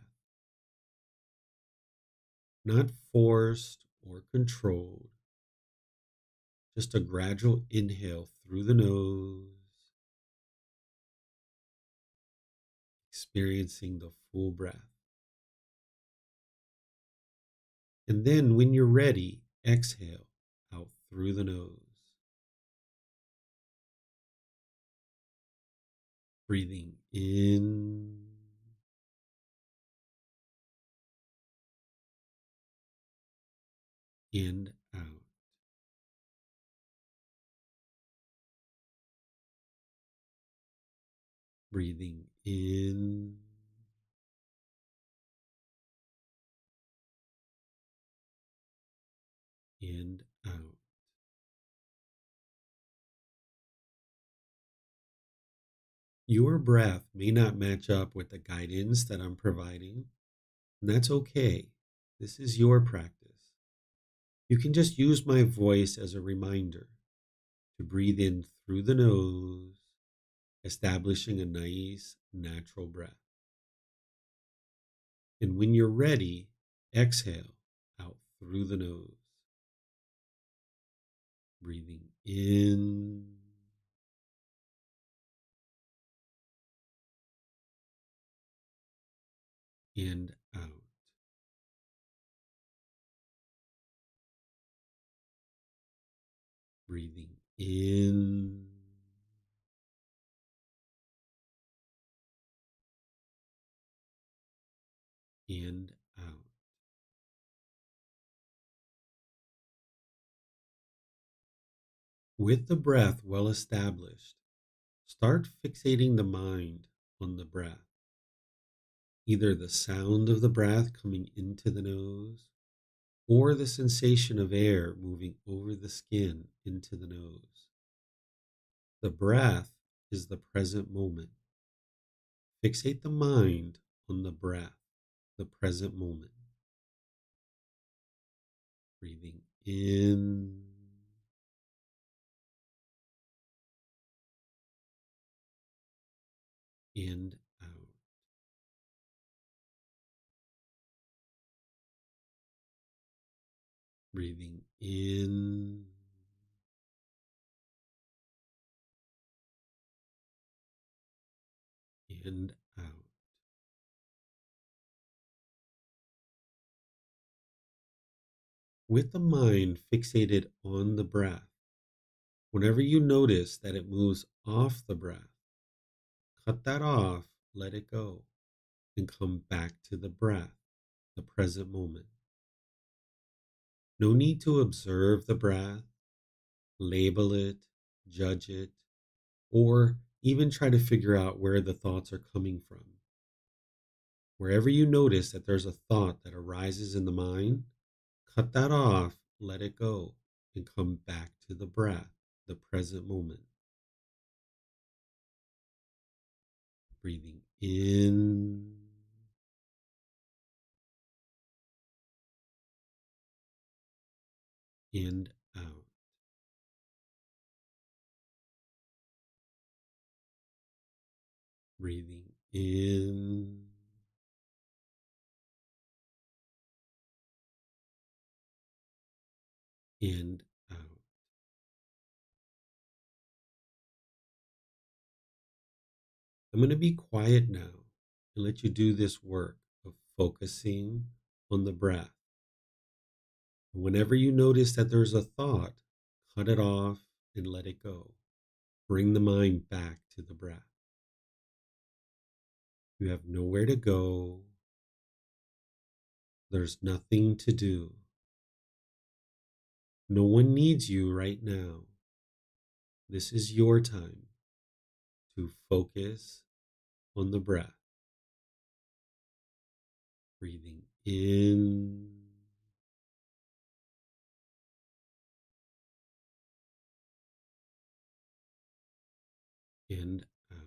Not forced or controlled, just a gradual inhale through the nose, experiencing the full breath. And then when you're ready, exhale out through the nose. Breathing in and out. Breathing in and out. Your breath may not match up with the guidance that I'm providing, and that's okay. This is your practice. You can just use my voice as a reminder to breathe in through the nose, establishing a nice natural breath. And when you're ready, exhale out through the nose, breathing in and out. Breathing in and out. With the breath well established, start fixating the mind on the breath, either the sound of the breath coming into the nose or the sensation of air moving over the skin into the nose. The breath is the present moment. Fixate the mind on the breath, the present moment. Breathing in and out. Breathing in and out. With the mind fixated on the breath, whenever you notice that it moves off the breath, cut that off, let it go, and come back to the breath, the present moment. No need to observe the breath, label it, judge it, or even try to figure out where the thoughts are coming from. Wherever you notice that there's a thought that arises in the mind, cut that off, let it go, and come back to the breath, the present moment. Breathing in and out. Breathing in and out. I'm going to be quiet now and let you do this work of focusing on the breath. Whenever you notice that there's a thought, cut it off and let it go. Bring the mind back to the breath. You have nowhere to go. There's nothing to do. No one needs you right now. This is your time to focus on the breath. Breathing in and out.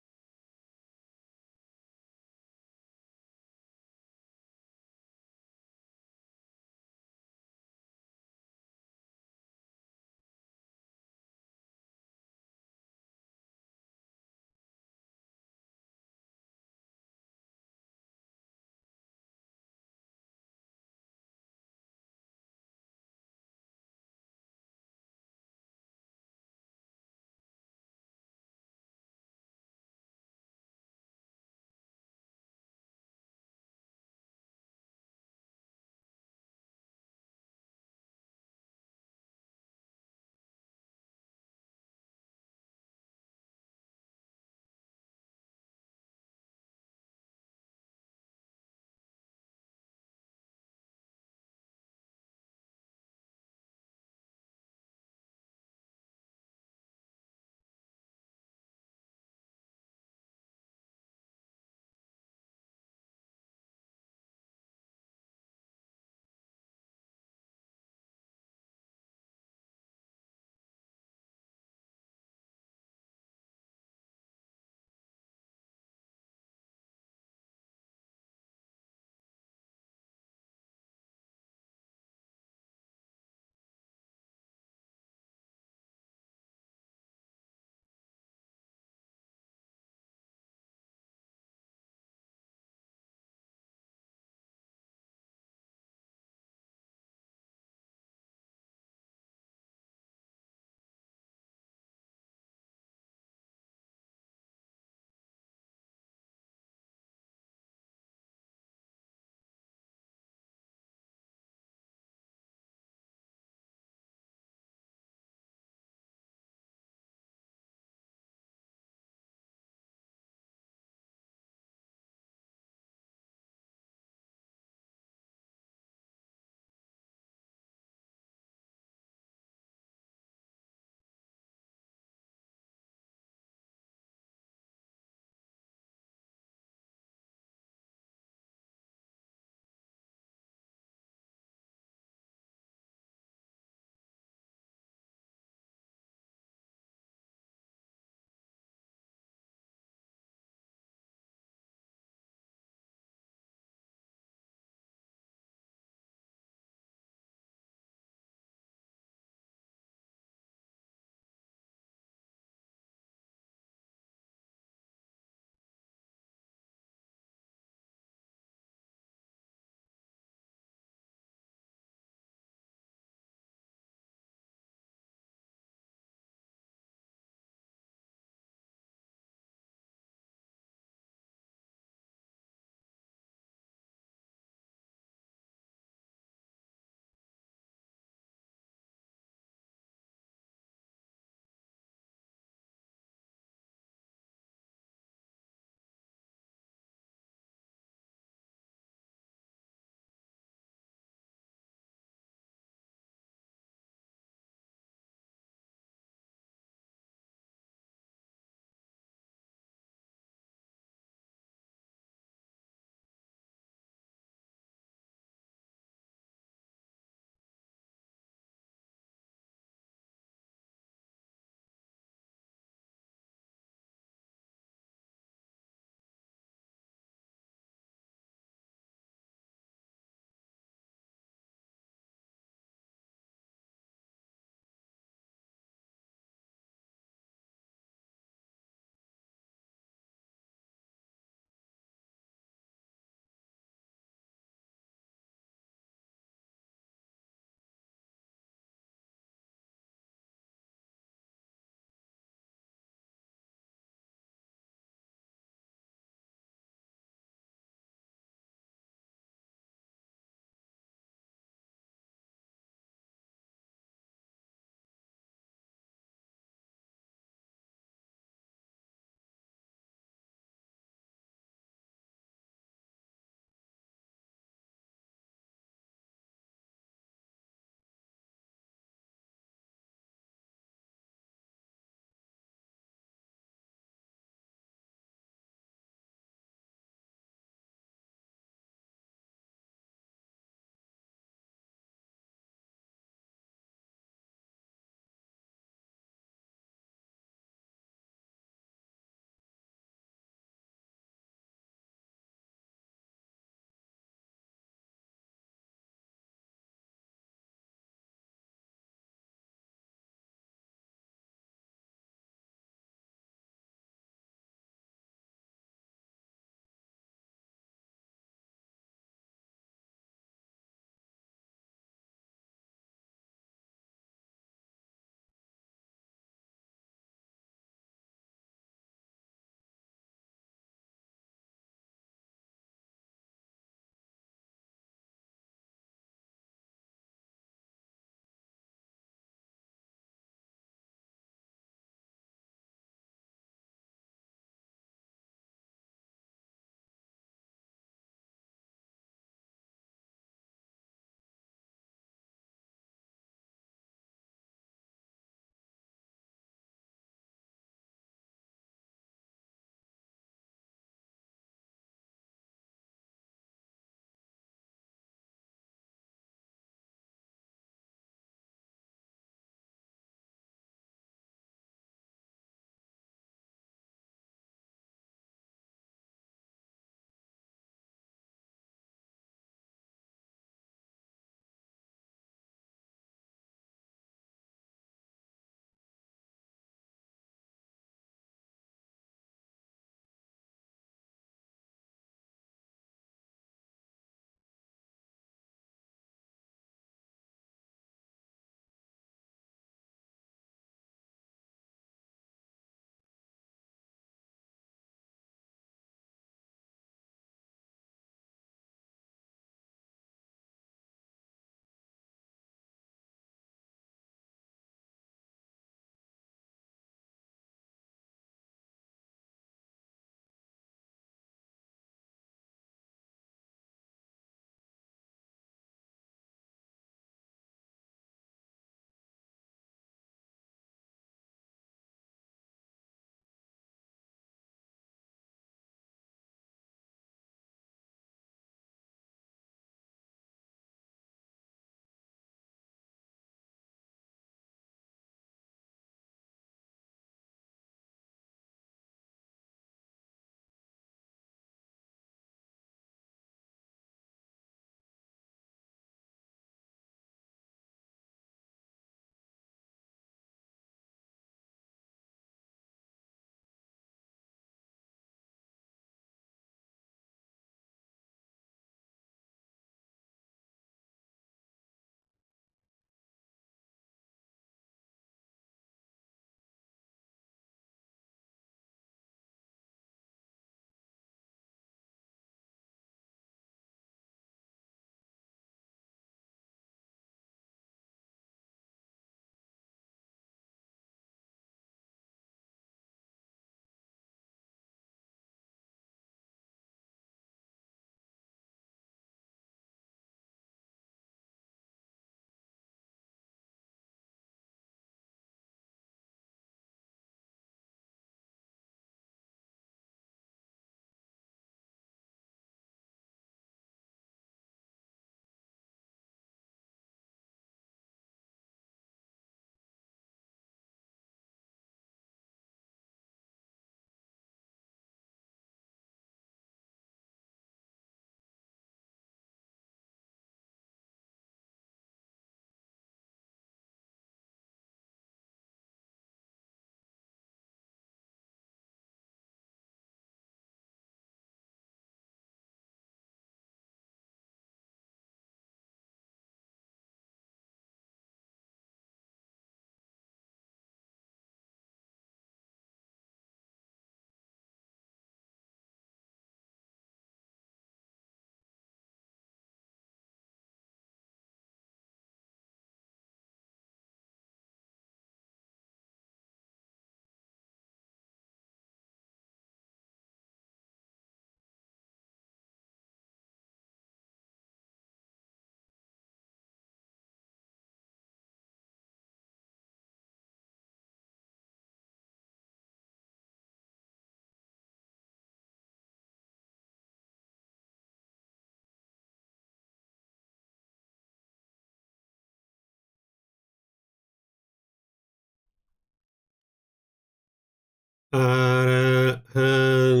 อะระหัง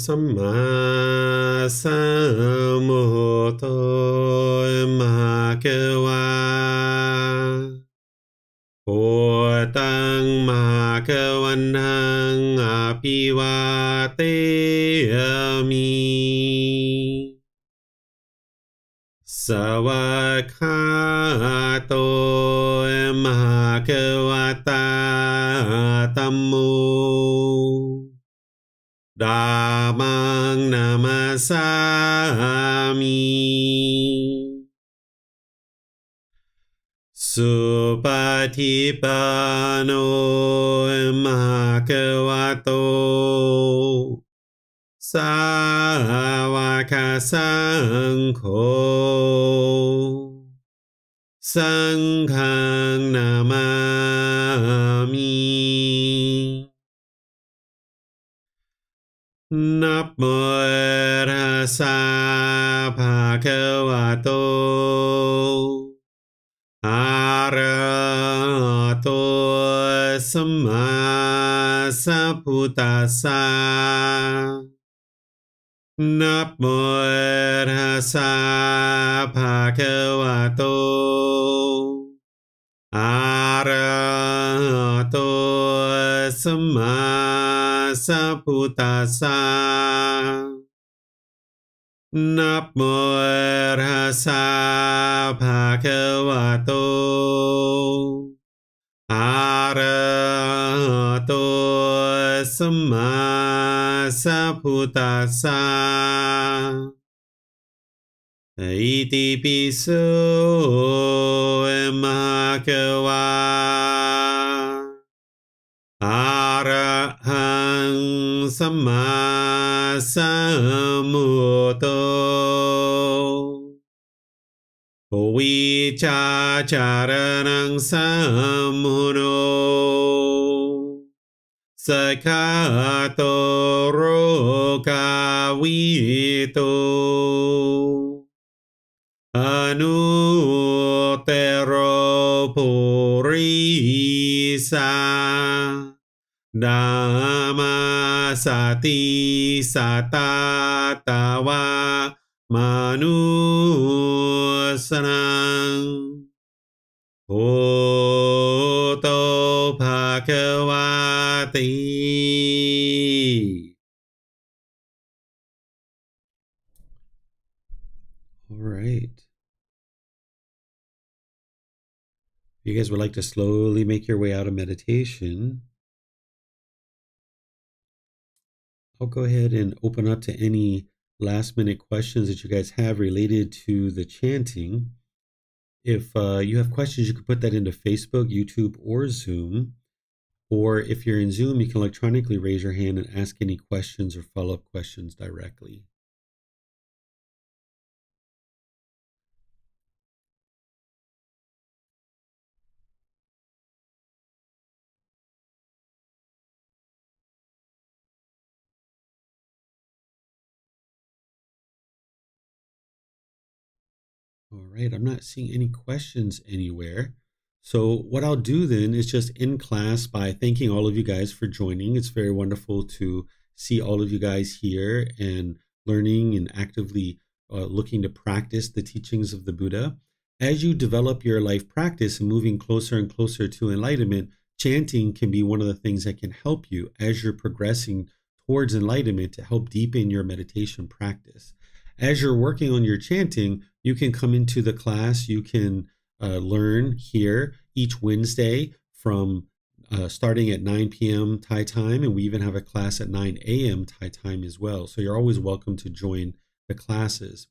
สัมมาสัมพุทโธมหะเกวาพุทธังมหะเกวันหังอภิวาเทมิสวากขาโตมหะเกวตาธัมโมธัมมังนามัสสามิสุปฏิปันโนมหะเกวโตสาวกสังโฆสังฆังนามามินะโมตัสสะภะคะวะโตอะระหะโตสัมมาสัมพุทธัสสะนะโมตัสสะภะคะวะโตอะระหะโตสัมมาสัมพุทธัสสะนะโมตัสสะภะคะวะโตอะระหะโตสัมมาสัมพุทธัสสะอิติปิโสมะคะวะอะระหังสัมมาสัมพุทโธวิชาจารณังสัมมุโนสกขาโตโรกาวิโตอนุเตโรปุริสาธัมมาสติสัตตาตาวามนุสนังพุทโธภควาติ All right. If you guys would like to slowly make your way out of meditation, I'll go ahead and open up to any last minute questions that you guys have related to the chanting. If you have questions, you can put that into Facebook, YouTube, or Zoom. Or if you're in Zoom, you can electronically raise your hand and ask any questions or follow-up questions directly. All right, I'm not seeing any questions anywhere. So what I'll do then is just end class by thanking all of you guys for joining. It's very wonderful to see all of you guys here and learning and actively looking to practice the teachings of the Buddha. As you develop your life practice and moving closer and closer to enlightenment, chanting can be one of the things that can help you as you're progressing towards enlightenment to help deepen your meditation practice. As you're working on your chanting, you can come into the class. You can learn here each Wednesday from starting at 9 p.m. Thai time, and we even have a class at 9 a.m. Thai time as well. So you're always welcome to join the classes.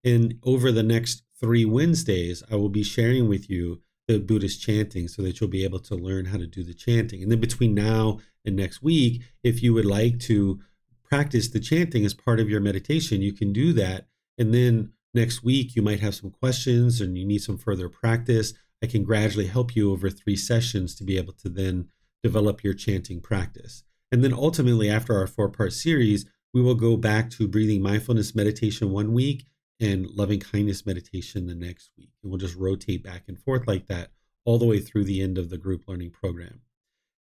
And over the next 3 Wednesdays, I will be sharing with you the Buddhist chanting so that you'll be able to learn how to do the chanting. And then between now and next week, if you would like to practice the chanting as part of your meditation, you can do that. And then next week, you might have some questions and you need some further practice. I can gradually help you over 3 sessions to be able to then develop your chanting practice. And then ultimately, after our 4-part series, we will go back to breathing mindfulness meditation 1 week and loving kindness meditation the next week. And we'll just rotate back and forth like that all the way through the end of the group learning program.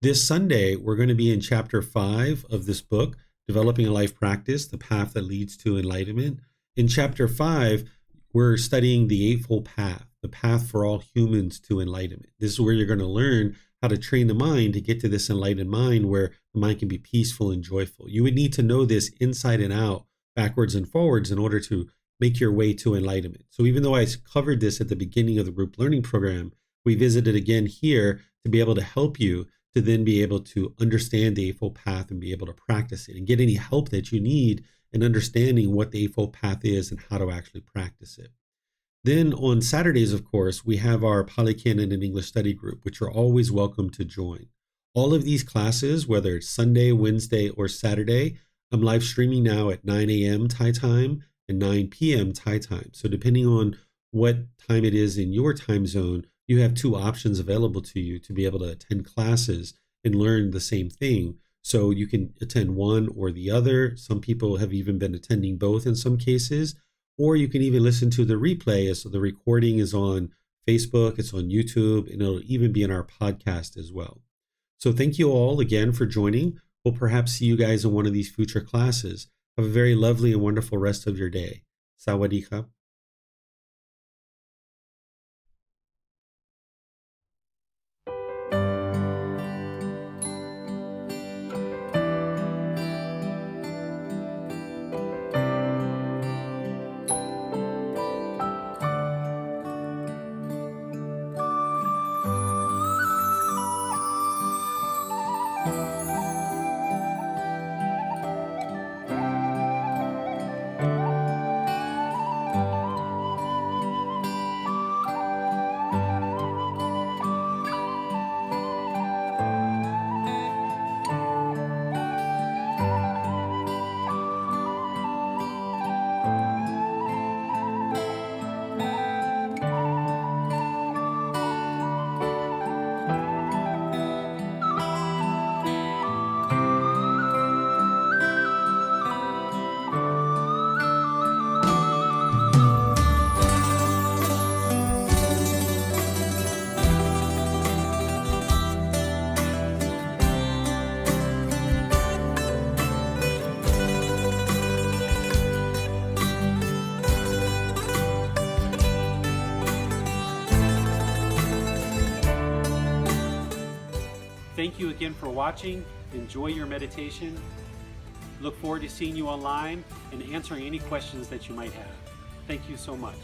This Sunday, we're going to be in chapter 5 of this book, Developing a Life Practice, The Path That Leads to Enlightenment. In chapter 5, we're studying the Eightfold Path, the path for all humans to enlightenment. This is where you're going to learn how to train the mind to get to this enlightened mind where the mind can be peaceful and joyful. You would need to know this inside and out, backwards and forwards, in order to make your way to enlightenment. So even though I covered this at the beginning of the group learning program, we visit it again here to be able to help you to then be able to understand the Eightfold Path and be able to practice it and get any help that you need in understanding what the Eightfold Path is and how to actually practice it. Then on Saturdays, of course, we have our Pali Canon and English study group, which are always welcome to join. All of these classes, whether it's Sunday, Wednesday, or Saturday, I'm live streaming now at 9 a.m. Thai time and 9 p.m. Thai time. So depending on what time it is in your time zone, you have two options available to you to be able to attend classes and learn the same thing. So you can attend one or the other. Some people have even been attending both in some cases. Or you can even listen to the replay. So the recording is on Facebook, it's on YouTube, and it'll even be in our podcast as well. So thank you all again for joining. We'll perhaps see you guys in one of these future classes. Have a very lovely and wonderful rest of your day. Sawadee krap. Thank you again for watching. Enjoy your meditation. Look forward to seeing you online and answering any questions that you might have. Thank you so much.